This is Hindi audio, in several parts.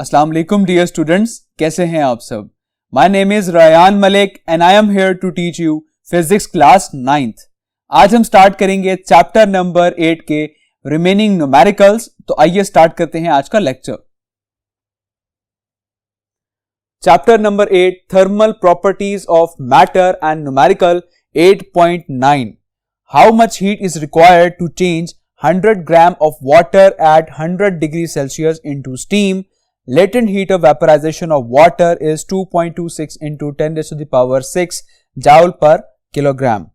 अस्सलाम वालेकुम डियर स्टूडेंट्स, कैसे हैं आप सब। My name is Rayan Malik and I am here to teach you physics class 9th। आज हम स्टार्ट करेंगे चैप्टर नंबर 8 के रिमेनिंग न्यूमेरिकल्स। तो आइए स्टार्ट करते हैं आज का lecture. Chapter number 8 thermal properties of matter and numerical 8.9 how much heat is required to change 100 gram of water at 100 degrees Celsius into steam. Latent heat of vaporization of water is 2.26 into 10 raised to the power 6 joule per kilogram.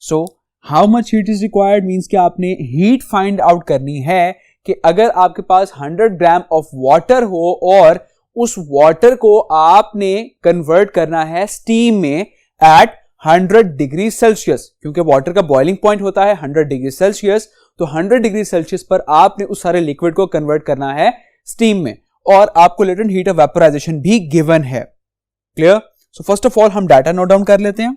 So, how much heat is required means कि आपने heat find out करनी है कि अगर आपके पास 100 gram of water हो और उस water को आपने convert करना है steam में at 100 डिग्री सेल्सियस, क्योंकि वाटर का बॉइलिंग पॉइंट होता है 100 डिग्री सेल्सियस। तो 100 डिग्री सेल्सियस पर आपने उस सारे लिक्विड को कन्वर्ट करना है स्टीम में, और आपको लेटेंट हीट ऑफ वेपोराइजेशन भी गिवन है। Clear? So first of all हम डाटा नोट डाउन कर लेते हैं।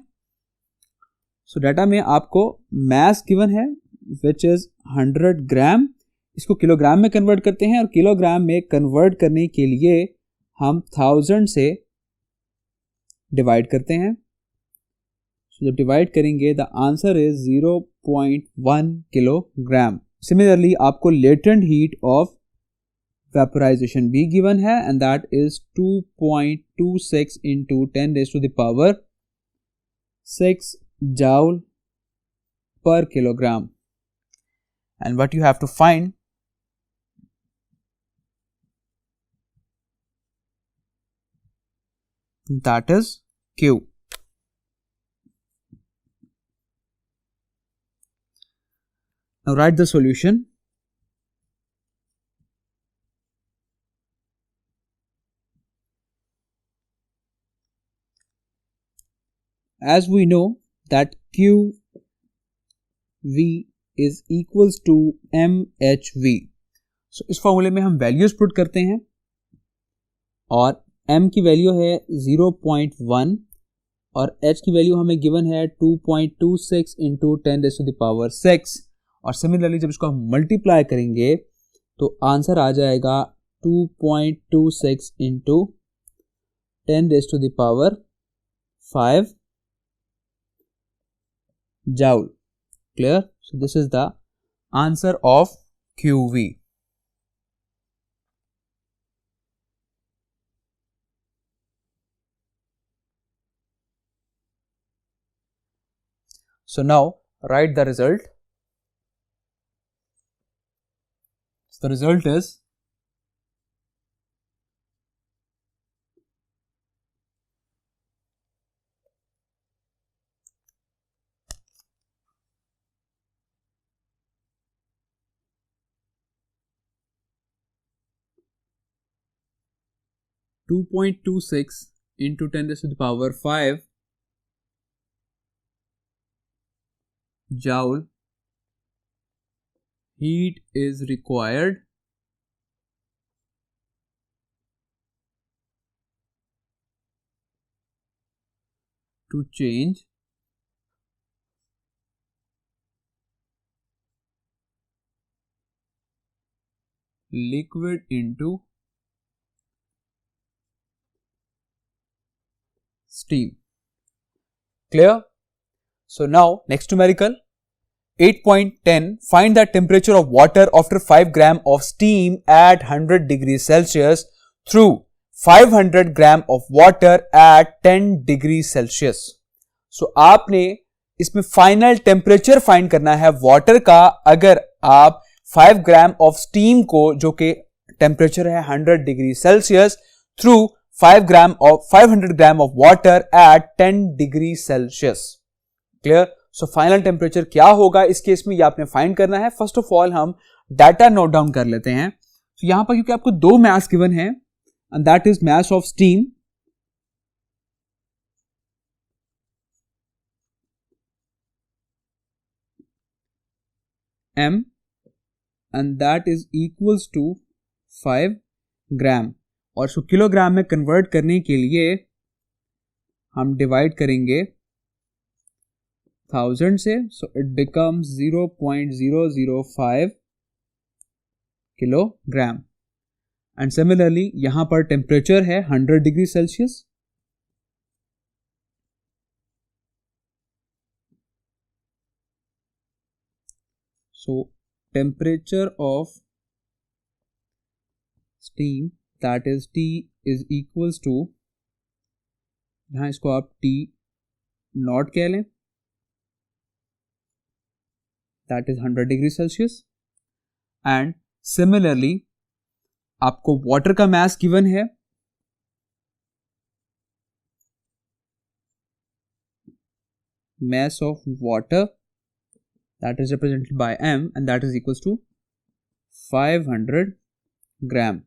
सो डाटा में आपको मास गिवन है विच इज 100 ग्राम। इसको किलोग्राम में कन्वर्ट करते हैं, और किलोग्राम में कन्वर्ट करने के लिए हम 1000 से डिवाइड करते हैं। जब डिवाइड करेंगे the answer is 0.1 kilogram. Similarly आपको लेटेंट हीट ऑफ वेपोराइजेशन भी गिवन है and that is 2.26 into 10 raised to the power 6 joule per kilogram. And what you have to find, that is Q. Now write the solution. As we know that QV is equals to MHV. So इस फॉर्मूले में हम वैल्यूज पुट करते हैं, और M की वैल्यू है 0.1 और H की वैल्यू हमें गिवन है 2.26 into 10 raised to the power 6। और सिमिलरली जब इसको हम मल्टीप्लाई करेंगे तो आंसर आ जाएगा 2.26 into 10 raised to the power 5 joule. Clear? So this is the answer of QV. So now write the result. The result is (2.26 into 10 raised to the power 5 joule heat is required to change liquid into steam. Clear? So now next numerical 8.10 find the temperature of water after 5 gram of steam at 100 degrees Celsius through 500 gram of water at 10 degrees Celsius. So आपने इसमें फाइनल टेम्परेचर फाइंड करना है वाटर का। अगर आप 5 ग्राम ऑफ स्टीम को, जो कि टेम्परेचर है 100 degree Celsius, through 500 gram of water at 10 degree Celsius. Clear? So final temperature क्या होगा इस केस में, ये आपने फाइंड करना है। फर्स्ट ऑफ ऑल हम डाटा नोट डाउन कर लेते हैं। तो यहां पर क्योंकि आपको दो मास गिवन है and that is mass of steam M and that is equals to 5 gram, और इसको किलोग्राम में कन्वर्ट करने के लिए हम डिवाइड करेंगे 1000 से, so it becomes 0.005 kilogram. And similarly यहां पर टेम्परेचर है 100 degree Celsius, so temperature of steam that is T is equals to, यहाँ इसको आप T नॉट कह लें, that is 100 degree Celsius. And similarly आपको वाटर का मास गिवन है, mass of water that is represented by m and that is equals to 500 gram.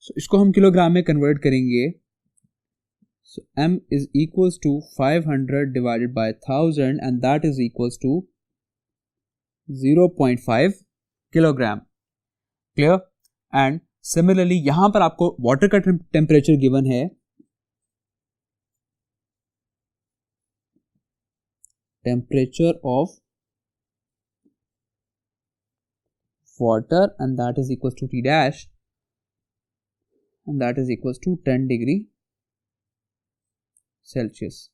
so इसको हम किलोग्राम में कन्वर्ट करेंगे, so m is equals to 500 divided by 1000 and that is equals to 0.5 kilogram. Clear? And similarly यहां पर आपको वाटर का टेम्परेचर गिवन है, temperature of water and that is equals to T dash and that is equals to 10 degree Celsius.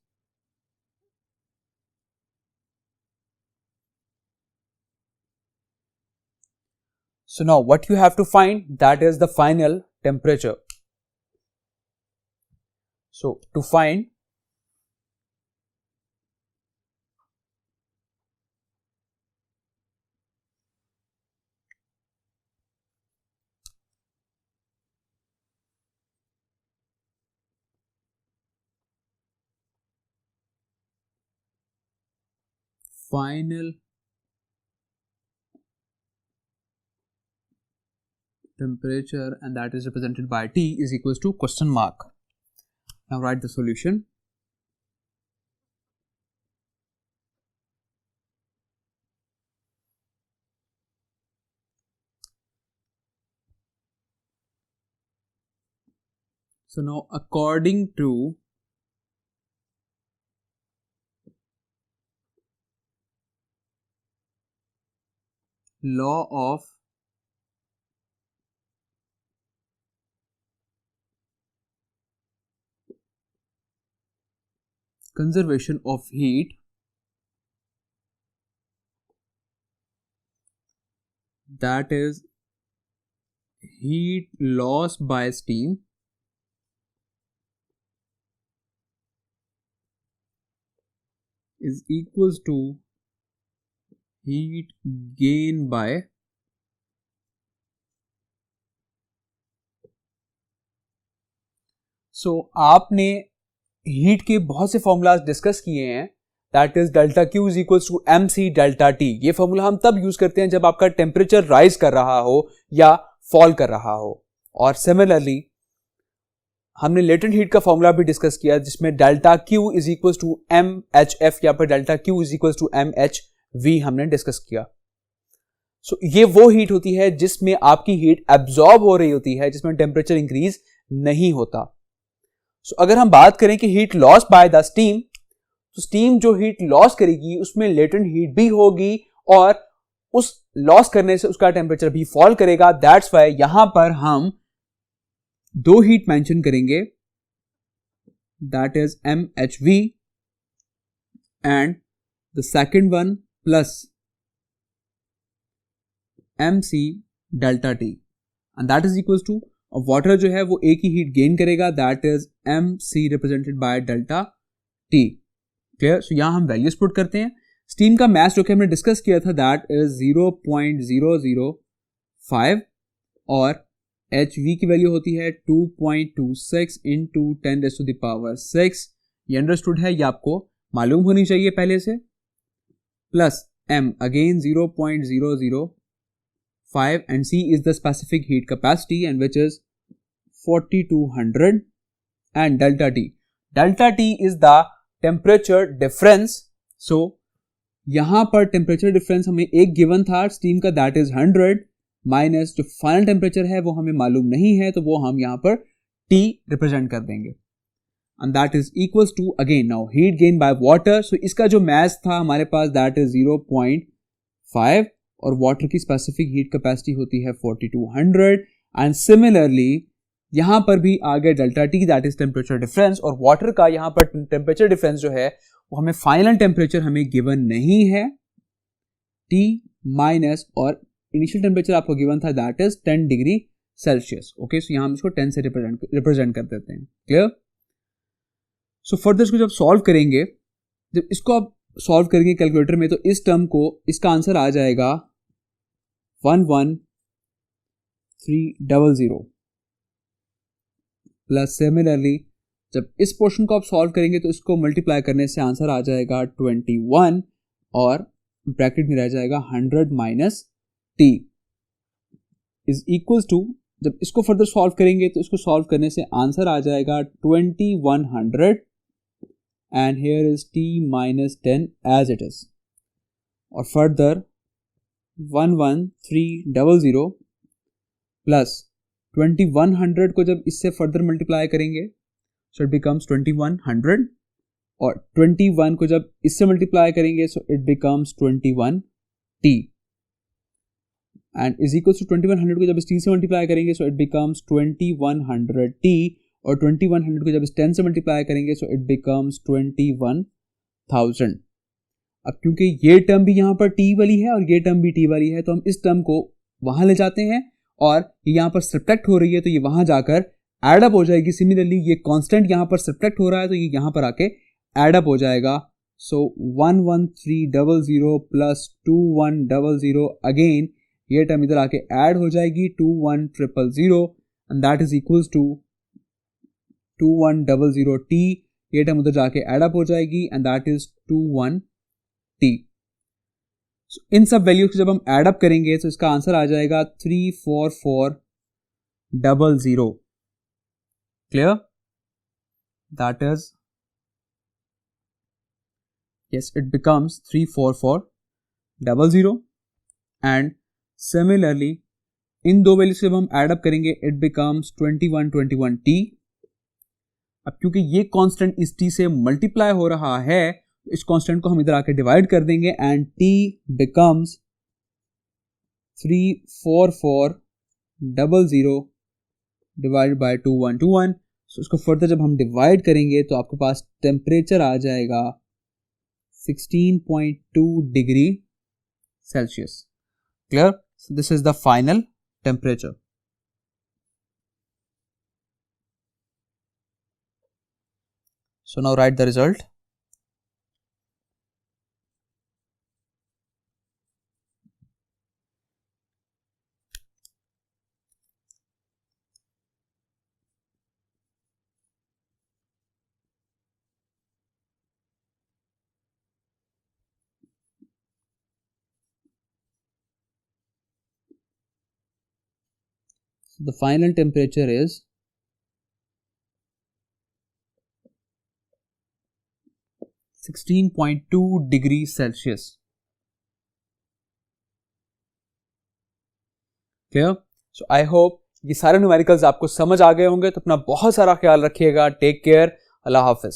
So now what you have to find, that is the final temperature. So to find final temperature and that is represented by T is equals to question mark. Now write the solution. So now according to law of conservation of heat, that is heat loss by steam is equals to heat gain by आपने हीट के बहुत से फॉर्मूलाज डिस्कस किए हैं, that is delta Q is equals to M C delta T. ये फॉर्मूला हम तब यूज करते हैं जब आपका टेम्परेचर राइज कर रहा हो या फॉल कर रहा हो। और सिमिलरली हमने लेटेंट हीट का फॉर्मूला भी डिस्कस किया जिसमें delta Q is equals to M H F या फिर delta Q is equals to M H V हमने डिस्कस किया। सो ये वो हीट होती है जिसमें आपकी हीट एब्जॉर्ब हो रही होती है, जिसमें टेम्परेचर इंक्रीज नहीं होता। सो अगर हम बात करें कि heat loss by the steam, तो स्टीम जो हीट लॉस करेगी उसमें लेटेंट हीट भी होगी और उस लॉस करने से उसका टेम्परेचर भी फॉल करेगा। दैट्स वाई यहां पर हम दो हीट मेंशन करेंगे, that is M H V and the second one plus M C delta T and that is equal to, और वाटर जो है वो एक ही हीट गेन करेगा, that is M C represented by delta T. Clear? So यहां हम वैल्यूज पुट करते हैं। स्टीम का मास जो कि हमने डिस्कस किया था दैट इज 0.005 और एच वी की वैल्यू होती है 2.26 इंटू 10⁻⁶। ये अंडरस्टूड है, ये आपको मालूम होनी चाहिए पहले से, plus M again 0.005 and C is the specific heat capacity and which is 4200 and delta T. Delta T is the temperature difference. So यहां पर temperature difference हमें एक given था steam का, that is 100 माइनस जो फाइनल टेम्परेचर है वो हमें मालूम नहीं है, तो वो हम यहां पर T रिप्रेजेंट कर देंगे and that is equals to again now heat gain by water. So इसका जो mass था हमारे पास that is 0.5 और वाटर की स्पेसिफिक हीट कैपेसिटी होती है 4200 एंड सिमिलरली यहाँ पर भी आ गया delta T, that is temperature difference, और वाटर का यहाँ पर टेम्परेचर डिफरेंस जो है वो हमें फाइनल टेम्परेचर हमें गिवन नहीं है, T माइनस, और इनिशियल टेम्परेचर आपको गिवन था that is 10 degree Celsius. Okay, so यहाँ हम इसको 10 से रिप्रेजेंट कर देते हैं। क्लियर? सो फर्दर इसको जब सॉल्व करेंगे, जब इसको आप सॉल्व करेंगे कैलकुलेटर में, तो इस टर्म को, इसका आंसर आ जाएगा 11300 प्लस सिमिलरली जब इस पोर्शन को आप सॉल्व करेंगे तो इसको मल्टीप्लाई करने से आंसर आ जाएगा 21 और ब्रैकेट में रह जाएगा 100 minus T is equals to, जब इसको फर्दर सॉल्व करेंगे तो इसको सॉल्व करने से आंसर आ जाएगा 2100 and here is t minus 10 as it is, और further 11300 plus 2100 को जब इससे फर्दर मल्टीप्लाई करेंगे so it becomes 2100, और 21 को जब इससे मल्टीप्लाई करेंगे so it becomes 21t and is equals to 2100 को जब इस t से मल्टीप्लाई करेंगे so it becomes 2100t, और 2100 को जब इस 10 से मल्टीप्लाई करेंगे सो इट बिकम्स 21000। अब क्योंकि ये टर्म भी यहाँ पर t वाली है और ये टर्म भी t वाली है, तो हम इस टर्म को वहाँ ले जाते हैं और ये यहाँ पर सब्ट्रैक्ट हो रही है तो ये वहाँ जाकर एड अप हो जाएगी। सिमिलरली ये कांस्टेंट यहाँ पर सब्ट्रैक्ट हो रहा है तो ये यहाँ पर आके एड अप हो जाएगा। सो 11300 प्लस 2100, अगेन ये टर्म इधर आके ऐड हो जाएगी 21000 and that is equals to 2100t, ये टर्म उधर जाके एड अप हो जाएगी एंड दैट इज 21t। इन सब वैल्यूज को जब हम एड अप करेंगे तो इसका आंसर आ जाएगा 34400। Clear? That is, yes, it becomes 34400 and similarly in दो वैल्यूज से जब हम एड अप करेंगे इट बिकम्स 2121t। अब क्योंकि ये कांस्टेंट इस t से मल्टीप्लाई हो रहा है, इस कांस्टेंट को हम इधर आके डिवाइड कर देंगे and t becomes 34400 divided by 2121। सो इसको फर्दर जब हम डिवाइड करेंगे तो आपके पास टेम्परेचर आ जाएगा 16.2 degree Celsius. Clear? So this is the final temperature. So now write the result. So the final temperature is 16.2 degree Celsius. Clear? So I hope ये सारे न्यूमेरिकल्स आपको समझ आ गए होंगे, तो अपना बहुत सारा ख्याल रखिएगा। टेक केयर, अल्लाह हाफिज।